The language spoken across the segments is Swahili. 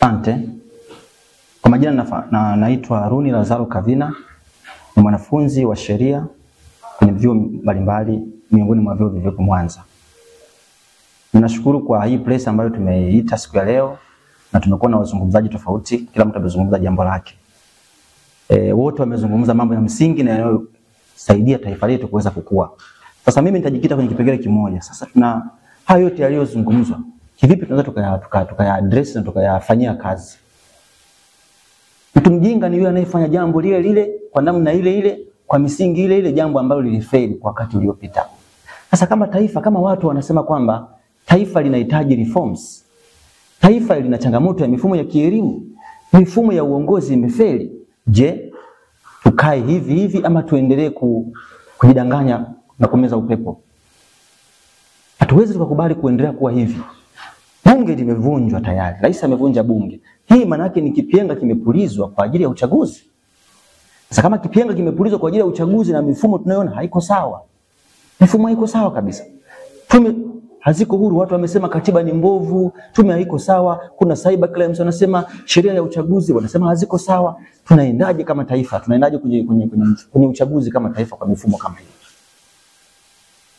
Asante. Kwa majina naitwa Runi Lazaro Kavina, ni mwanafunzi wa sheria kwenye vyuo mbalimbali miongoni mwa vyuo vilivyopo Mwanza. Ninashukuru kwa hii place ambayo tumeita siku ya leo na tumekuwa na wazungumzaji tofauti, kila mtu amezungumza jambo lake. Wote wamezungumza mambo ya msingi na yanayosaidia taifa letu kuweza kukua. Sasa mimi nitajikita kwenye kipengele kimoja. Sasa tuna hayo yote yaliyozungumzwa, kivipi tunaweza tukaya-address na tukayafanyia kazi? Mtu mjinga ni yule anayefanya jambo lile lile kwa namna ile ile kwa misingi ile ile, jambo ambalo lilifeli kwa wakati uliopita. Sasa kama taifa, kama watu wanasema kwamba taifa linahitaji reforms, taifa lina changamoto ya mifumo ya kielimu, mifumo ya uongozi imefeli, je, tukae hivi hivi ama tuendelee kujidanganya na kumeza upepo? Hatuwezi tukakubali kuendelea kuwa hivi. Bunge limevunjwa tayari, rais amevunja bunge. Hii maana yake ni kipenga kimepulizwa kwa ajili ya uchaguzi. Sasa kama kipenga kimepulizwa kwa ajili ya uchaguzi na mifumo tunayoona haiko sawa, mifumo haiko sawa kabisa, tume haziko huru, watu wamesema katiba ni mbovu, tume haiko sawa, kuna cyber crimes wanasema, sheria ya uchaguzi wanasema haziko sawa, tunaendaje kama taifa? Tunaendaje kwenye uchaguzi kama taifa kwa mifumo kama hii?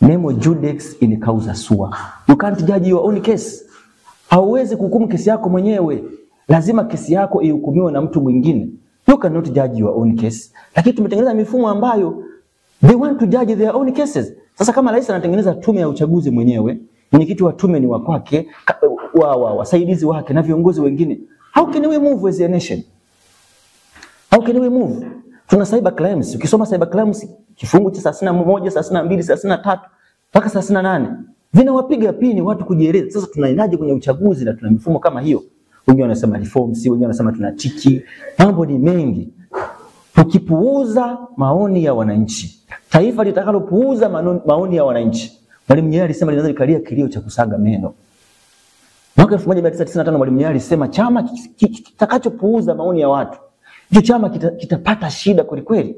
Nemo judex in causa sua. You can't judge your own case. Hauwezi kuhukumu kesi yako mwenyewe. Lazima kesi yako ihukumiwe na mtu mwingine. You cannot judge your own case. Lakini tumetengeneza mifumo ambayo they want to judge their own cases. Sasa kama rais anatengeneza tume ya uchaguzi mwenyewe, mwenyekiti wa tume ni wa kwake, wasaidizi wake na viongozi wengine, how can we move as a nation? How can we move? Tuna cyber crimes. Ukisoma cyber crimes kifungu cha 31, 32, 33 mpaka 38 vinawapiga pini watu kujieleza. Sasa tunaendaje kwenye uchaguzi na tuna mifumo kama hiyo? Wengine wanasema reforms, wengine wanasema tunatiki. Mambo ni mengi. Tukipuuza maoni ya wananchi, taifa litakalopuuza maoni ya wananchi. Mwalimu Nyerere alisema linaweza likalia kilio cha kusaga meno. Mwaka 1995 Mwalimu Nyerere alisema chama kitakachopuuza maoni ya watu, hicho chama kitapata shida kweli kweli.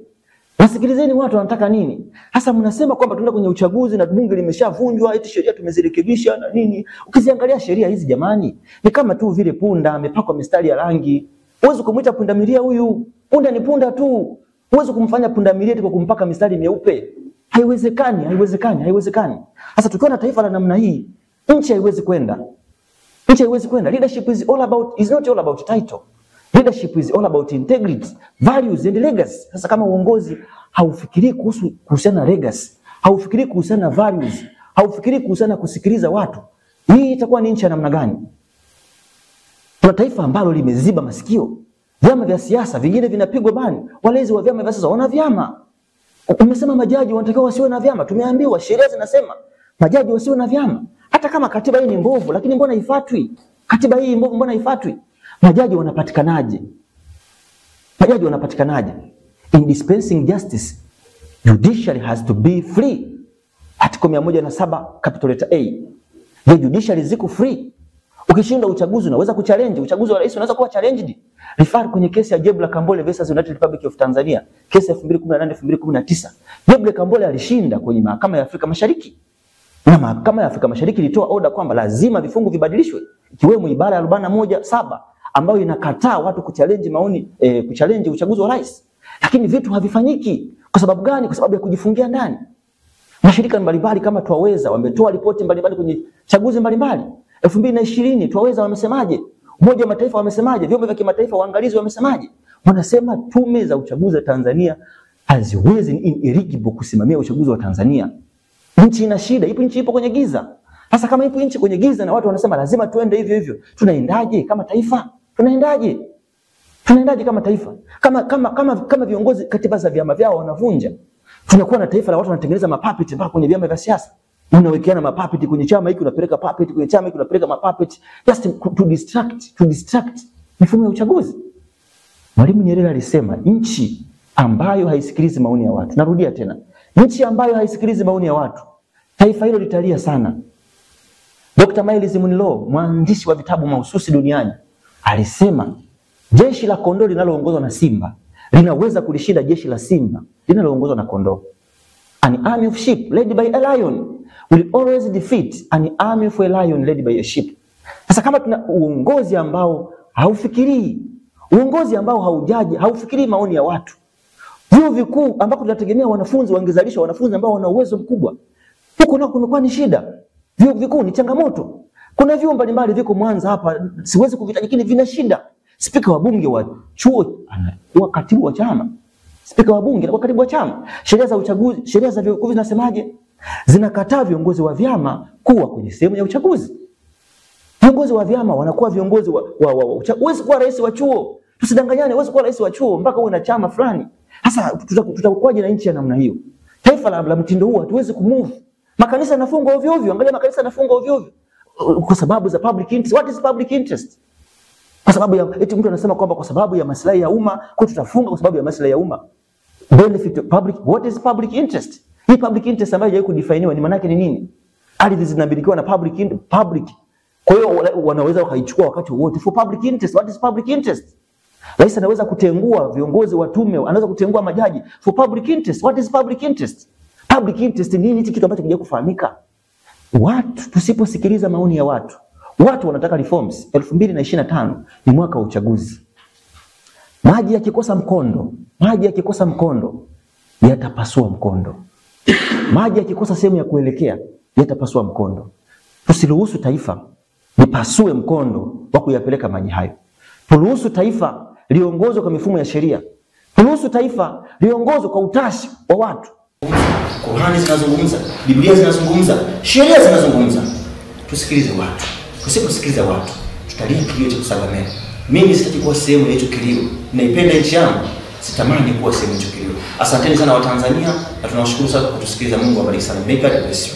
Wasikilizeni watu wanataka nini? Hasa mnasema kwamba tunaenda kwenye uchaguzi na bunge limeshavunjwa, eti sheria tumezirekebisha na nini? Ukiziangalia sheria hizi jamani, ni kama tu vile punda amepakwa mistari ya rangi. Huwezi kumuita punda milia huyu. Punda ni punda tu. Huwezi kumfanya punda milia kwa kumpaka mistari myeupe. Haiwezekani, haiwezekani, haiwezekani. Sasa tukiwa na taifa la namna hii, nchi haiwezi kwenda. Nchi haiwezi kwenda. Leadership is not all about title. Leadership is all about integrity, values and legacy. Sasa kama uongozi haufikiri kuhusiana na legacy, haufikiri kuhusiana na values, haufikiri kuhusiana kusikiliza watu, hii itakuwa ni nchi ya namna gani? Tuna taifa ambalo limeziba masikio. Vyama vya siasa vingine vinapigwa bani. Walezi wa vyama vya siasa wana vyama. Umesema majaji wanatakiwa wasiwe na vyama. Tumeambiwa sheria zinasema majaji wasiwe na vyama. Hata kama katiba hii ni mbovu, lakini mbona haifuatwi? Katiba hii mbovu mbona haifuatwi? Majaji wanapatikanaje? Majaji wanapatikanaje? In dispensing justice, judiciary has to be free. Article 107 capital letter A. The judiciary ziko free. Ukishinda uchaguzi unaweza kuchallenge, uchaguzi wa rais unaweza kuwa challenged. Refer kwenye kesi ya Jebla Kambole versus United Republic of Tanzania, kesi ya 2018-2019. Jebla Kambole alishinda kwenye mahakama ya Afrika Mashariki. Na mahakama ya Afrika Mashariki ilitoa order kwamba lazima vifungu vibadilishwe, ikiwemo ibara ya 41(7) ambayo inakataa watu kuchallenge maoni, kuchallenge uchaguzi wa rais. Lakini vitu havifanyiki. Kwa sababu gani? Kwa sababu ya kujifungia ndani. Mashirika mbalimbali kama Twaweza wametoa ripoti mbalimbali kwenye chaguzi mbalimbali. 2020 Twaweza wamesemaje? Umoja wa Mataifa wamesemaje? Vyombo vya kimataifa waangalizi wamesemaje? Wanasema tume za uchaguzi wa Tanzania haziwezi ineligible kusimamia uchaguzi wa Tanzania. Nchi ina shida, nchi ipo kwenye giza. Sasa kama ipo nchi kwenye giza na watu wanasema lazima tuende hivyo hivyo, tunaendaje kama taifa? Tunaendaje? Tunaendaje kama taifa? Kama viongozi katiba za vyama vyao wanavunja, tunakuwa na taifa la watu wanatengeneza mapapeti mpaka kwenye vyama vya siasa. Unawekeana mapapeti kwenye chama hiki, unapeleka papeti kwenye chama hiki, unapeleka mapapeti just to distract mifumo ya uchaguzi. Mwalimu Nyerere alisema nchi ambayo haisikilizi maoni ya watu, narudia tena, nchi ambayo haisikilizi maoni ya watu, taifa hilo litalia sana. Dr. Miles Munro, mwandishi wa vitabu mahususi duniani, alisema jeshi la kondoo linaloongozwa na simba linaweza kulishinda jeshi la simba linaloongozwa na kondoo. An army of sheep led by a lion will always defeat an army of a lion led by a sheep. Sasa kama tuna uongozi ambao haufikirii. Uongozi ambao haujaji, haufikirii maoni ya watu. Vyuo vikuu ambako tunategemea wanafunzi wangezalisha wanafunzi ambao wana uwezo mkubwa, huko nako kumekuwa ni shida. Vyuo vikuu ni changamoto. Kuna vyuo mbalimbali viko Mwanza hapa, siwezi kuvitaja, lakini vina shida. Spika wa bunge wa chuo anakuwa katibu wa chama. Spika wa bunge anakuwa katibu wa chama. Sheria za uchaguzi, sheria za vyuo vikuu zinasemaje? Zinakataa viongozi wa vyama kuwa kwenye sehemu ya uchaguzi. Viongozi wa vyama wanakuwa viongozi wa huwezi kuwa rais wa chuo. Tusidanganyane, huwezi kuwa rais wa chuo mpaka uwe na chama fulani. Sasa tutakuwaje na nchi ya namna hiyo? Taifa la mtindo huu hatuwezi kumove. Makanisa yanafungwa ovyo ovyo. Angalia makanisa yanafungwa ovyo ovyo kwa sababu za public interest. What is public interest? Kwa sababu ya eti mtu anasema kwamba kwa sababu ya maslahi ya umma, kwa tutafunga kwa sababu ya maslahi ya umma. Benefit of public. What is public interest? Hii public interest ambayo haijawahi kudefiniwa ni maana yake ni nini? Ardhi zinamilikiwa na public. Kwa hiyo wanaweza wakaichukua wakati wote for public interest. What is public interest? Rais anaweza kutengua viongozi wa tume, anaweza kutengua majaji for public interest. What is public interest? Public interest ni nini? Hichi kitu ambacho kija kufahamika. Watu tusiposikiliza maoni ya watu. Watu wanataka reforms. 2025 ni mwaka wa uchaguzi. Maji yakikosa mkondo, yatapasua mkondo. Maji yakikosa sehemu ya kuelekea, yatapasua mkondo. Tusiruhusu taifa lipasue mkondo wa kuyapeleka maji hayo. Turuhusu taifa liongozwe kwa mifumo ya sheria. Turuhusu taifa liongozwe kwa utashi wa watu. Qur'ani zinazungumza, Biblia zinazungumza, sheria zinazungumza. Tusikilize watu. Tusiposikiliza watu, tutalia kilio cha kusamehe. Mimi sitaki kuwa sehemu ya hicho kilio. Naipenda nchi yangu, sitamani kuwa sehemu ya hicho kilio. Asanteni sana Watanzania na tunawashukuru sana kwa kutusikiliza. Mungu awabariki sana. May God bless you.